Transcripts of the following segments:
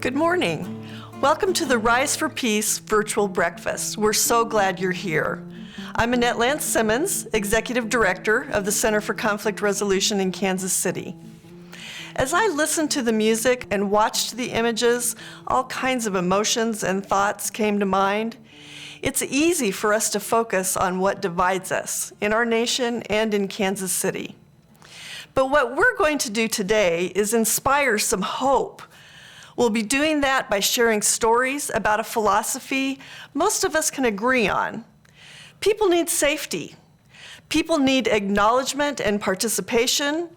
Good morning. Welcome to the Rise for Peace virtual breakfast. We're so glad you're here. I'm Annette Lance Simmons, Executive Director of the Center for Conflict Resolution in Kansas City. As I listened to the music and watched the images, all kinds of emotions and thoughts came to mind. It's easy for us to focus on what divides us in our nation and in Kansas City. But what we're going to do today is inspire some hope. We'll be doing that by sharing stories about a philosophy most of us can agree on. People need safety. People need acknowledgement and participation,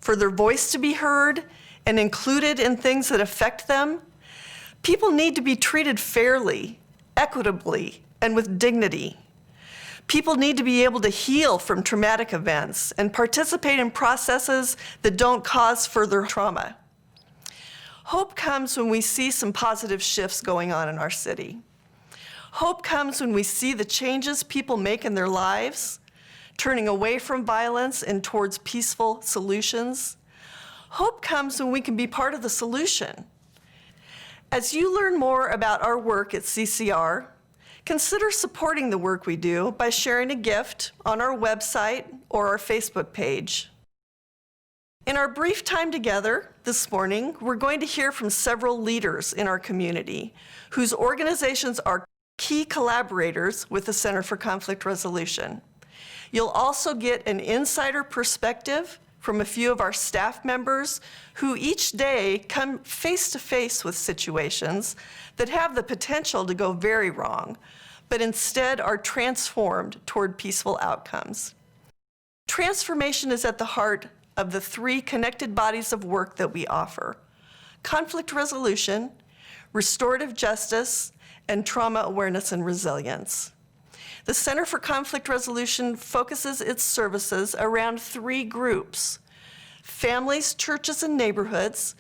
for their voice to be heard and included in things that affect them. People need to be treated fairly, equitably, and with dignity. People need to be able to heal from traumatic events and participate in processes that don't cause further trauma. Hope comes when we see some positive shifts going on in our city. Hope comes when we see the changes people make in their lives, turning away from violence and towards peaceful solutions. Hope comes when we can be part of the solution. As you learn more about our work at CCR, consider supporting the work we do by sharing a gift on our website or our Facebook page. In our brief time together this morning, we're going to hear from several leaders in our community whose organizations are key collaborators with the Center for Conflict Resolution. You'll also get an insider perspective from a few of our staff members who each day come face to face with situations that have the potential to go very wrong, but instead are transformed toward peaceful outcomes. Transformation is at the heart of the three connected bodies of work that we offer: conflict resolution, restorative justice, and trauma awareness and resilience. The Center for Conflict Resolution focuses its services around three groups: families, churches, and neighborhoods,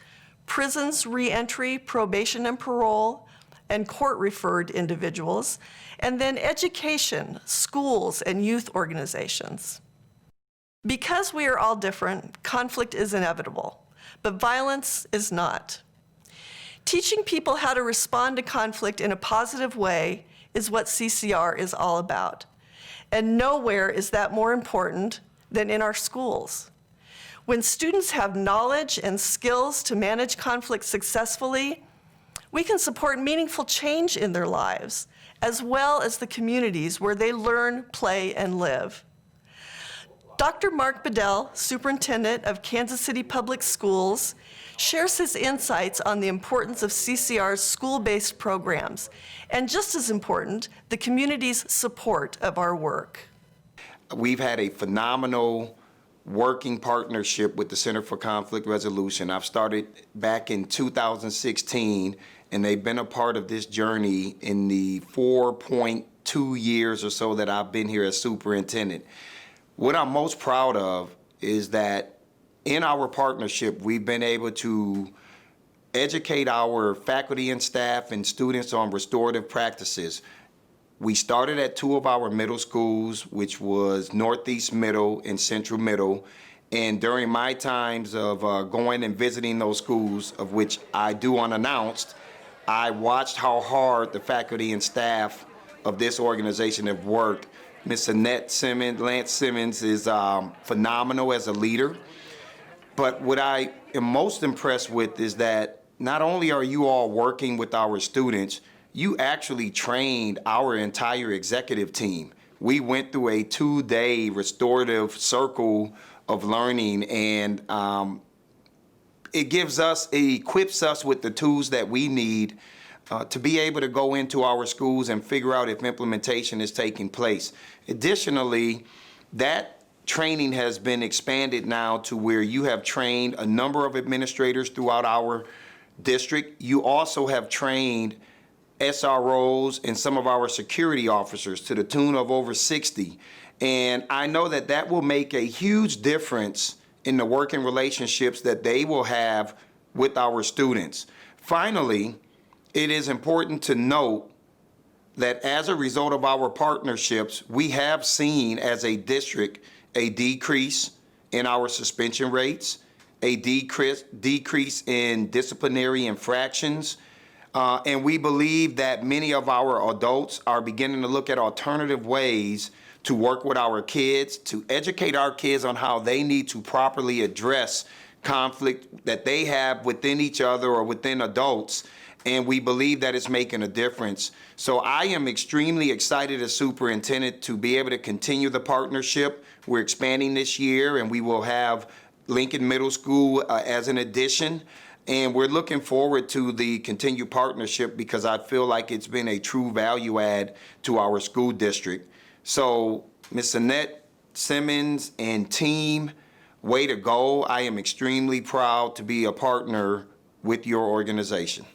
prisons, reentry, probation and parole, and court-referred individuals, and then education, schools, and youth organizations. Because we are all different, conflict is inevitable, but violence is not. Teaching people how to respond to conflict in a positive way is what CCR is all about. And nowhere is that more important than in our schools. When students have knowledge and skills to manage conflict successfully, we can support meaningful change in their lives, as well as the communities where they learn, play, and live. Dr. Mark Bedell, Superintendent of Kansas City Public Schools, shares his insights on the importance of CCR's school-based programs, and just as important, the community's support of our work. We've had a phenomenal working partnership with the Center for Conflict Resolution. I've started back in 2016, and they've been a part of this journey in the 4.2 years or so that I've been here as superintendent. What I'm most proud of is that in our partnership, we've been able to educate our faculty and staff and students on restorative practices. We started at two of our middle schools, which was Northeast Middle and Central Middle. And during my times of going and visiting those schools, of which I do unannounced, I watched how hard the faculty and staff of this organization have worked. Ms. Annette Lance Simmons is phenomenal as a leader. But what I am most impressed with is that not only are you all working with our students, you actually trained our entire executive team. We went through a 2-day restorative circle of learning, and it equips us with the tools that we need to be able to go into our schools and figure out if implementation is taking place. Additionally, that training has been expanded now to where you have trained a number of administrators throughout our district. You also have trained SROs and some of our security officers to the tune of over 60. And I know that that will make a huge difference in the working relationships that they will have with our students. Finally, it is important to note that as a result of our partnerships, we have seen as a district a decrease in our suspension rates, a decrease in disciplinary infractions, And we believe that many of our adults are beginning to look at alternative ways to work with our kids, to educate our kids on how they need to properly address conflict that they have within each other or within adults. And we believe that it's making a difference. So I am extremely excited as superintendent to be able to continue the partnership. We're expanding this year, and we will have Lincoln Middle School as an addition. And we're looking forward to the continued partnership because I feel like it's been a true value add to our school district. So, Ms. Annette Simmons and team, way to go. I am extremely proud to be a partner with your organization.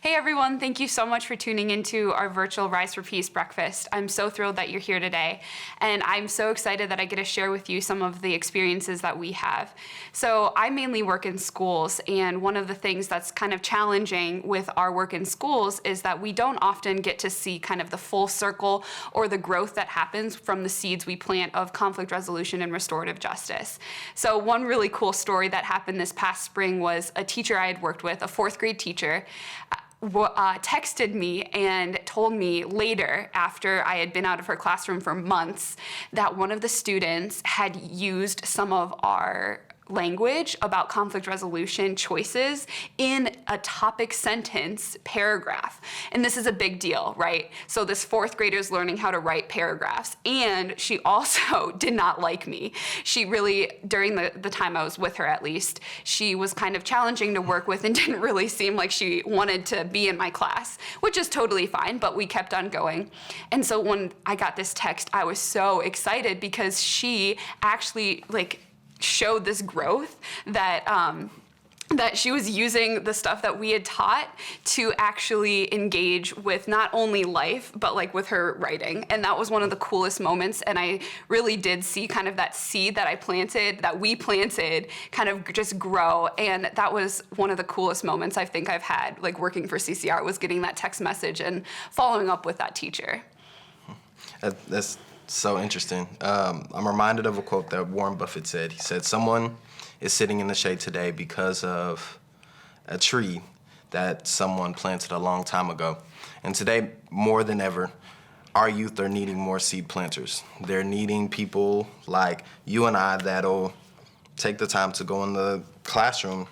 Hey everyone, thank you so much for tuning into our virtual Rise for Peace breakfast. I'm so thrilled that you're here today, and I'm so excited that I get to share with you some of the experiences that we have. So I mainly work in schools, and one of the things that's kind of challenging with our work in schools is that we don't often get to see kind of the full circle or the growth that happens from the seeds we plant of conflict resolution and restorative justice. So one really cool story that happened this past spring was a teacher I had worked with, a fourth grade teacher, texted me and told me later, after I had been out of her classroom for months, that one of the students had used some of our language about conflict resolution choices in a topic sentence paragraph. And this is a big deal, right? So this fourth grader is learning how to write paragraphs. And she also did not like me. She really, during the time I was with her at least, she was kind of challenging to work with and didn't really seem like she wanted to be in my class, which is totally fine, but we kept on going. And so when I got this text, I was so excited because she actually showed this growth that that she was using the stuff that we had taught to actually engage with not only life, but with her writing. And that was one of the coolest moments. And I really did see kind of that seed that we planted kind of just grow. And that was one of the coolest moments I think I've had working for CCR, was getting that text message and following up with that teacher. That's so interesting. I'm reminded of a quote that Warren Buffett said. He said, "Someone is sitting in the shade today because of a tree that someone planted a long time ago." And today, more than ever, our youth are needing more seed planters. They're needing people like you and I that'll take the time to go in the classroom,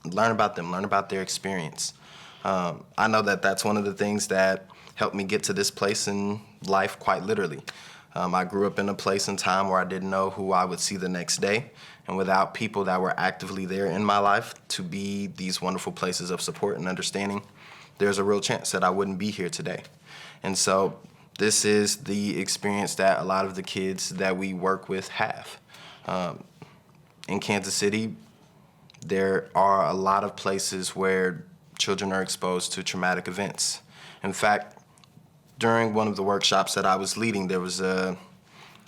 learn about them, learn about their experience. I know that that's one of the things that helped me get to this place in life, quite literally. I grew up in a place and time where I didn't know who I would see the next day, and without people that were actively there in my life to be these wonderful places of support and understanding, there's a real chance that I wouldn't be here today. And so this is the experience that a lot of the kids that we work with have. In Kansas City, there are a lot of places where children are exposed to traumatic events. In fact, during one of the workshops that I was leading, there was a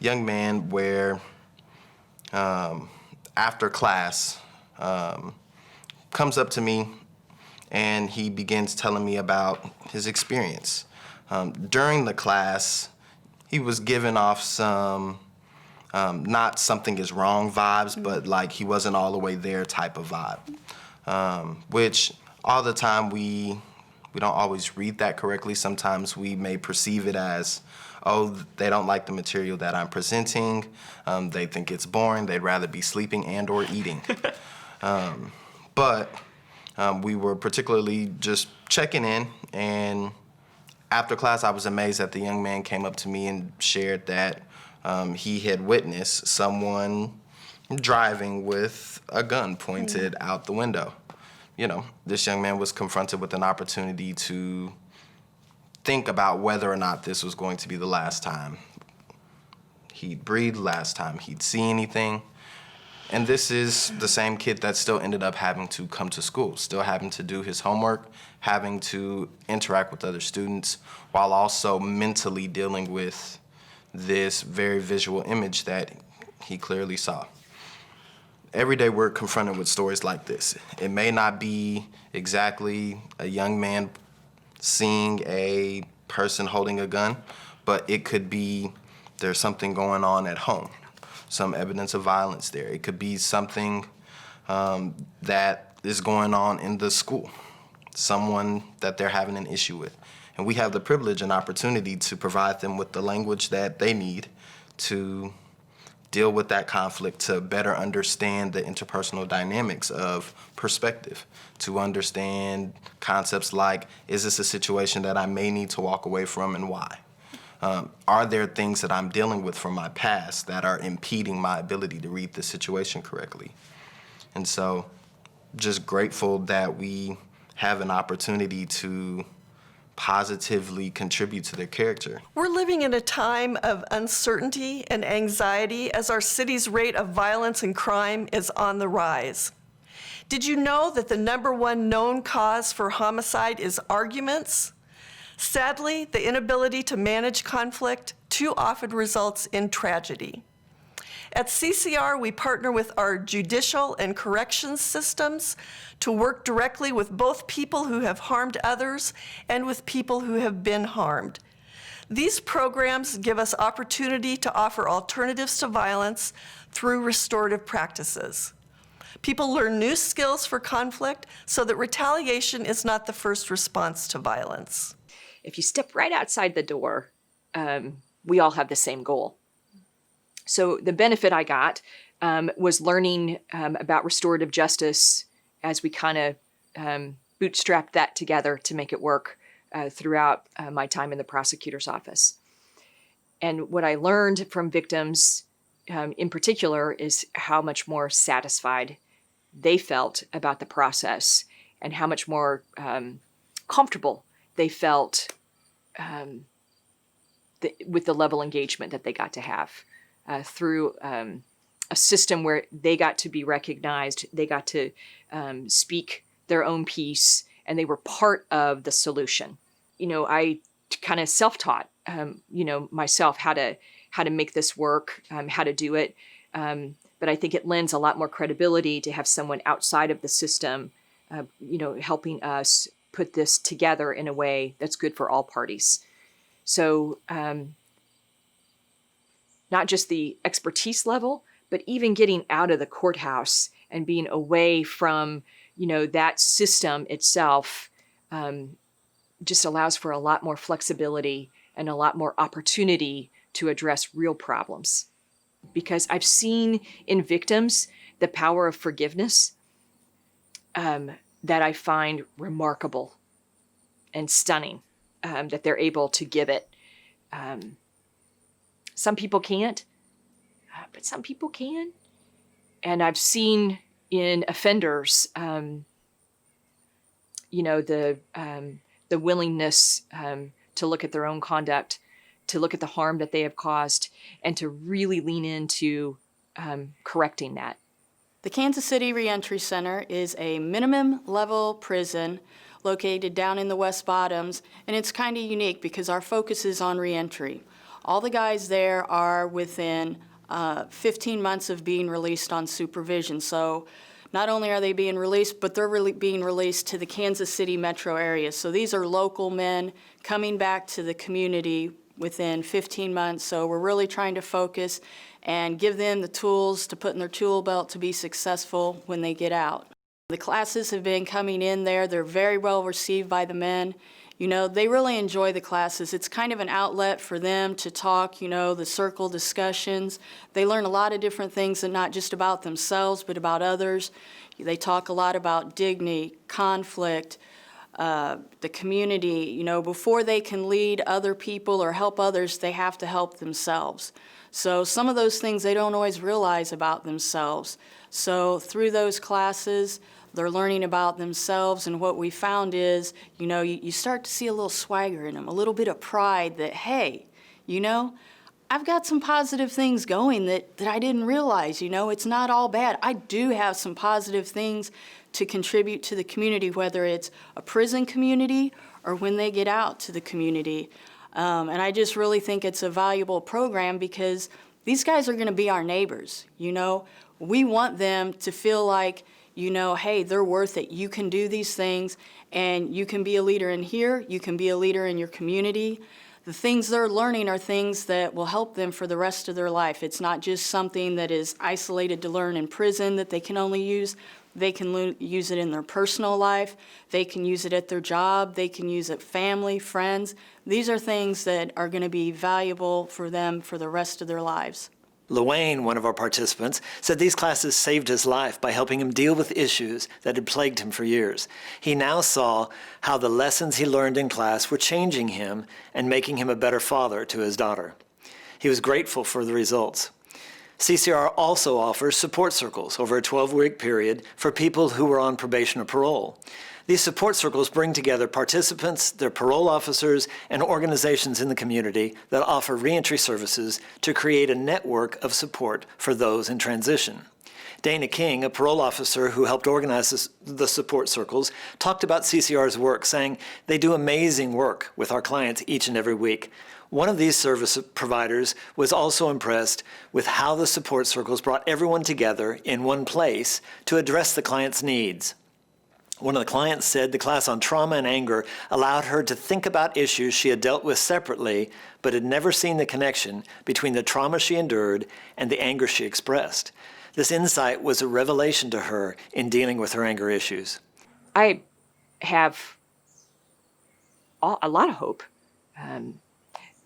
young man where after class comes up to me and he begins telling me about his experience. During the class, he was giving off some not something is wrong vibes, but he wasn't all the way there type of vibe, which all the time we don't always read that correctly. Sometimes we may perceive it as, oh, they don't like the material that I'm presenting. They think it's boring. They'd rather be sleeping and or eating. But we were particularly just checking in. And after class, I was amazed that the young man came up to me and shared that he had witnessed someone driving with a gun pointed out the window. You know, this young man was confronted with an opportunity to think about whether or not this was going to be the last time he'd breathe, last time he'd see anything. And this is the same kid that still ended up having to come to school, still having to do his homework, having to interact with other students, while also mentally dealing with this very visual image that he clearly saw. Every day we're confronted with stories like this. It may not be exactly a young man seeing a person holding a gun, but it could be there's something going on at home, some evidence of violence there. It could be something that is going on in the school. someone that they're having an issue with. And we have the privilege and opportunity to provide them with the language that they need to deal with that conflict, to better understand the interpersonal dynamics of perspective, to understand concepts like, is this a situation that I may need to walk away from and why? Are there things that I'm dealing with from my past that are impeding my ability to read the situation correctly? And so just grateful that we have an opportunity to positively contribute to their character. We're living in a time of uncertainty and anxiety as our city's rate of violence and crime is on the rise. Did you know that the #1 known cause for homicide is arguments? Sadly, the inability to manage conflict too often results in tragedy. At CCR, we partner with our judicial and corrections systems to work directly with both people who have harmed others and with people who have been harmed. These programs give us opportunity to offer alternatives to violence through restorative practices. People learn new skills for conflict so that retaliation is not the first response to violence. If you step right outside the door, we all have the same goal. So the benefit I got was learning about restorative justice as we kind of bootstrapped that together to make it work throughout my time in the prosecutor's office. And what I learned from victims in particular is how much more satisfied they felt about the process and how much more comfortable they felt with the level of engagement that they got to have through a system where they got to be recognized, they got to speak their own piece, and they were part of the solution. You know, I kind of self-taught, myself how to make this work, how to do it. But I think it lends a lot more credibility to have someone outside of the system, helping us put this together in a way that's good for all parties. So not just the expertise level, but even getting out of the courthouse and being away from, that system itself just allows for a lot more flexibility and a lot more opportunity to address real problems. Because I've seen in victims the power of forgiveness that I find remarkable and stunning, that they're able to give it. Some people can't, but some people can. And I've seen in offenders, the willingness to look at their own conduct, to look at the harm that they have caused, and to really lean into correcting that. The Kansas City Reentry Center is a minimum level prison located down in the West Bottoms, and it's kind of unique because our focus is on reentry. All the guys there are within 15 months of being released on supervision. So not only are they being released, but they're really being released to the Kansas City metro area. So these are local men coming back to the community within 15 months. So we're really trying to focus and give them the tools to put in their tool belt to be successful when they get out. The classes have been coming in there. They're very well received by the men. They really enjoy the classes. It's kind of an outlet for them to talk, the circle discussions. They learn a lot of different things, and not just about themselves, but about others. They talk a lot about dignity, conflict, the community. Before they can lead other people or help others, they have to help themselves. So some of those things they don't always realize about themselves. So through those classes, they're learning about themselves, and what we found is, you start to see a little swagger in them, a little bit of pride that, hey, I've got some positive things going that I didn't realize, it's not all bad. I do have some positive things to contribute to the community, whether it's a prison community or when they get out to the community. And I just really think it's a valuable program because these guys are gonna be our neighbors, We want them to feel like, hey, they're worth it. You can do these things, and you can be a leader in here. You can be a leader in your community. The things they're learning are things that will help them for the rest of their life. It's not just something that is isolated to learn in prison that they can only use. They can use it in their personal life. They can use it at their job. They can use it family, friends. These are things that are going to be valuable for them for the rest of their lives. Luane, one of our participants, said these classes saved his life by helping him deal with issues that had plagued him for years. He now saw how the lessons he learned in class were changing him and making him a better father to his daughter. He was grateful for the results. CCR also offers support circles over a 12-week period for people who were on probation or parole. These support circles bring together participants, their parole officers, and organizations in the community that offer reentry services to create a network of support for those in transition. Dana King, a parole officer who helped organize the support circles, talked about CCR's work, saying they do amazing work with our clients each and every week. One of these service providers was also impressed with how the support circles brought everyone together in one place to address the client's needs. One of the clients said the class on trauma and anger allowed her to think about issues she had dealt with separately, but had never seen the connection between the trauma she endured and the anger she expressed. This insight was a revelation to her in dealing with her anger issues. I have a lot of hope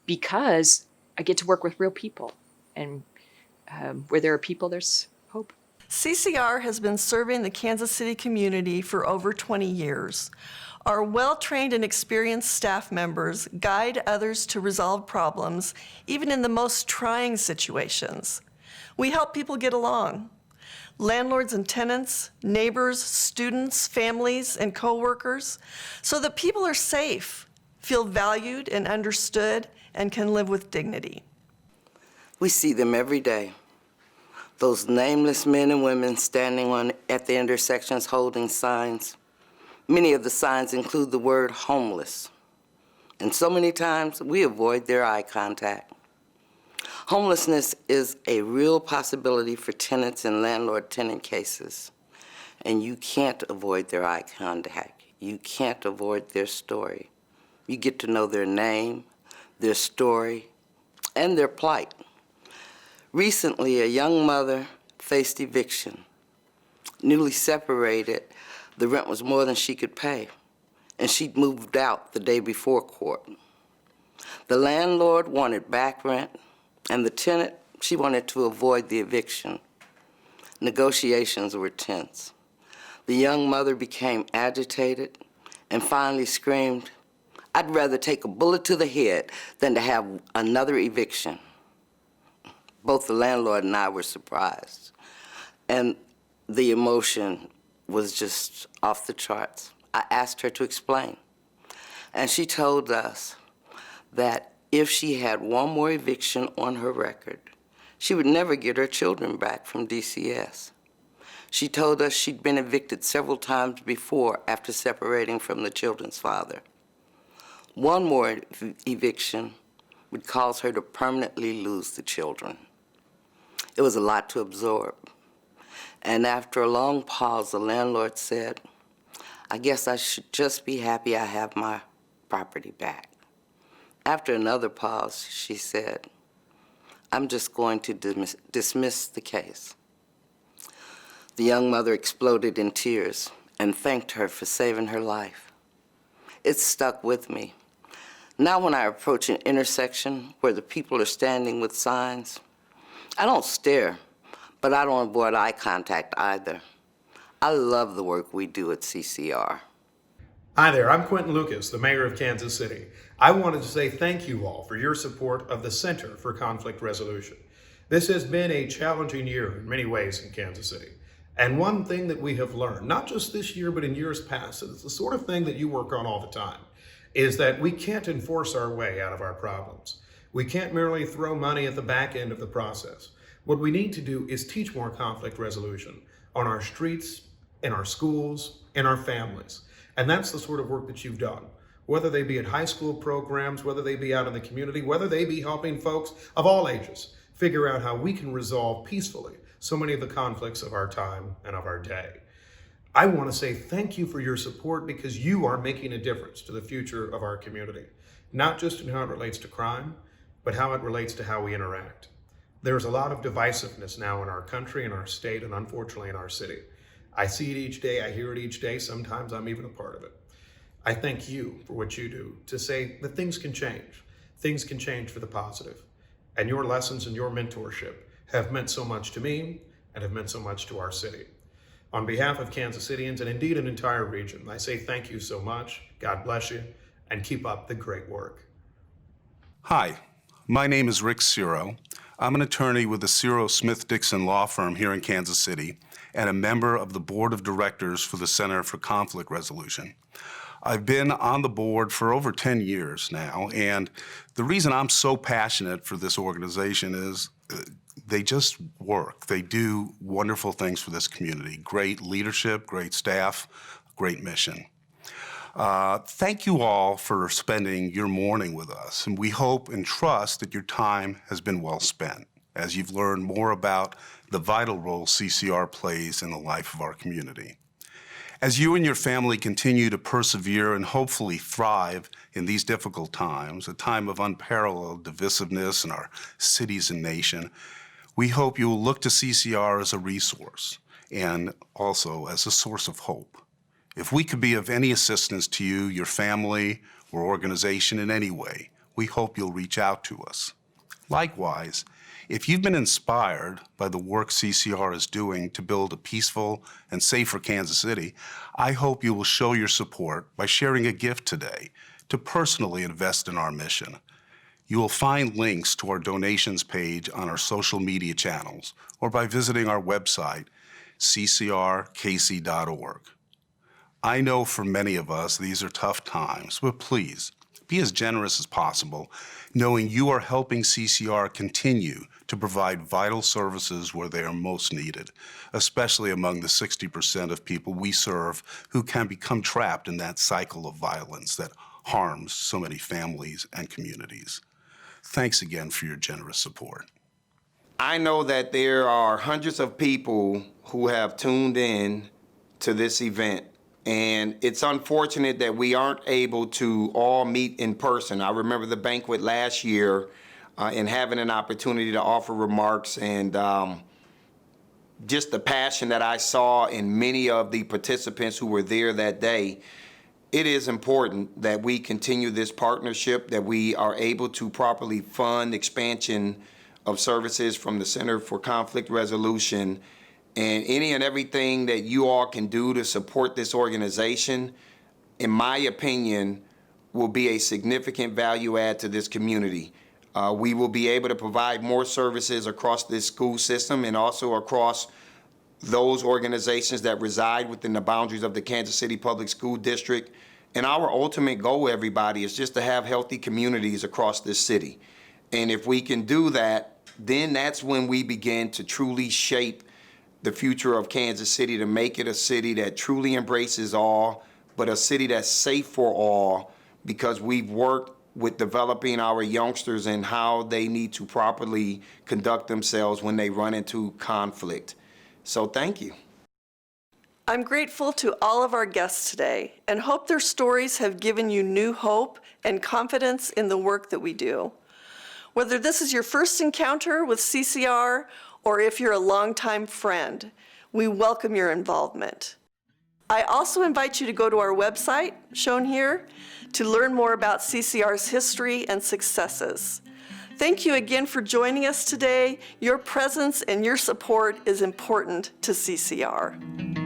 because I get to work with real people. And where there are people, there's hope. CCR has been serving the Kansas City community for over 20 years. Our well-trained and experienced staff members guide others to resolve problems, even in the most trying situations. We help people get along. Landlords and tenants, neighbors, students, families, and coworkers, so that people are safe, feel valued and understood, and can live with dignity. We see them every day. Those nameless men and women standing at the intersections holding signs. Many of the signs include the word homeless. And so many times we avoid their eye contact. Homelessness is a real possibility for tenants in landlord-tenant cases. And you can't avoid their eye contact. You can't avoid their story. You get to know their name, their story, and their plight. Recently, a young mother faced eviction. Newly separated, the rent was more than she could pay, and she'd moved out the day before court. The landlord wanted back rent, and the tenant, she wanted to avoid the eviction. Negotiations were tense. The young mother became agitated and finally screamed, "I'd rather take a bullet to the head than to have another eviction." Both the landlord and I were surprised. And the emotion was just off the charts. I asked her to explain. And she told us that if she had one more eviction on her record, she would never get her children back from DCS. She told us she'd been evicted several times before after separating from the children's father. One more eviction would cause her to permanently lose the children. It was a lot to absorb. And after a long pause, the landlord said, "I guess I should just be happy I have my property back." After another pause, she said, "I'm just going to dismiss the case." The young mother exploded in tears and thanked her for saving her life. It stuck with me. Now when I approach an intersection where the people are standing with signs, I don't stare, but I don't avoid eye contact either. I love the work we do at CCR. Hi there, I'm Quinton Lucas, the mayor of Kansas City. I wanted to say thank you all for your support of the Center for Conflict Resolution. This has been a challenging year in many ways in Kansas City. And one thing that we have learned, not just this year, but in years past, and it's the sort of thing that you work on all the time, is that we can't enforce our way out of our problems. We can't merely throw money at the back end of the process. What we need to do is teach more conflict resolution on our streets, in our schools, in our families. And that's the sort of work that you've done. Whether they be at high school programs, whether they be out in the community, whether they be helping folks of all ages figure out how we can resolve peacefully so many of the conflicts of our time and of our day. I want to say thank you for your support because you are making a difference to the future of our community, not just in how it relates to crime, but how it relates to how we interact. There's a lot of divisiveness now in our country, in our state, and unfortunately in our city. I see it each day, I hear it each day, sometimes I'm even a part of it. I thank you for what you do to say that things can change. Things can change for the positive. And your lessons and your mentorship have meant so much to me and have meant so much to our city. On behalf of Kansas Cityans and indeed an entire region, I say thank you so much. God bless you and keep up the great work. Hi, my name is Rick Ciro. I'm an attorney with the Ciro Smith Dixon Law Firm here in Kansas City and a member of the Board of Directors for the Center for Conflict Resolution. I've been on the board for over 10 years now, and the reason I'm so passionate for this organization is they just work. They do wonderful things for this community. Great leadership, great staff, great mission. Thank you all for spending your morning with us, and we hope and trust that your time has been well spent as you've learned more about the vital role CCR plays in the life of our community. As you and your family continue to persevere and hopefully thrive in these difficult times, a time of unparalleled divisiveness in our cities and nation, we hope you will look to CCR as a resource and also as a source of hope. If we could be of any assistance to you, your family, or organization in any way, we hope you'll reach out to us. Likewise, if you've been inspired by the work CCR is doing to build a peaceful and safer Kansas City, I hope you will show your support by sharing a gift today to personally invest in our mission. You will find links to our donations page on our social media channels or by visiting our website, ccrkc.org. I know for many of us these are tough times, but please be as generous as possible, knowing you are helping CCR continue to provide vital services where they are most needed, especially among the 60% of people we serve who can become trapped in that cycle of violence that harms so many families and communities. Thanks again for your generous support. I know that there are hundreds of people who have tuned in to this event. And it's unfortunate that we aren't able to all meet in person. I remember the banquet last year and having an opportunity to offer remarks and just the passion that I saw in many of the participants who were there that day. It is important that we continue this partnership, that we are able to properly fund expansion of services from the Center for Conflict Resolution. And any and everything that you all can do to support this organization, in my opinion, will be a significant value add to this community. We will be able to provide more services across this school system and also across those organizations that reside within the boundaries of the Kansas City Public School District. And our ultimate goal, everybody, is just to have healthy communities across this city. And if we can do that, then that's when we begin to truly shape the future of Kansas City, to make it a city that truly embraces all, but a city that's safe for all, because we've worked with developing our youngsters and how they need to properly conduct themselves when they run into conflict. So thank you. I'm grateful to all of our guests today and hope their stories have given you new hope and confidence in the work that we do. Whether this is your first encounter with CCR or if you're a longtime friend, we welcome your involvement. I also invite you to go to our website, shown here, to learn more about CCR's history and successes. Thank you again for joining us today. Your presence and your support is important to CCR.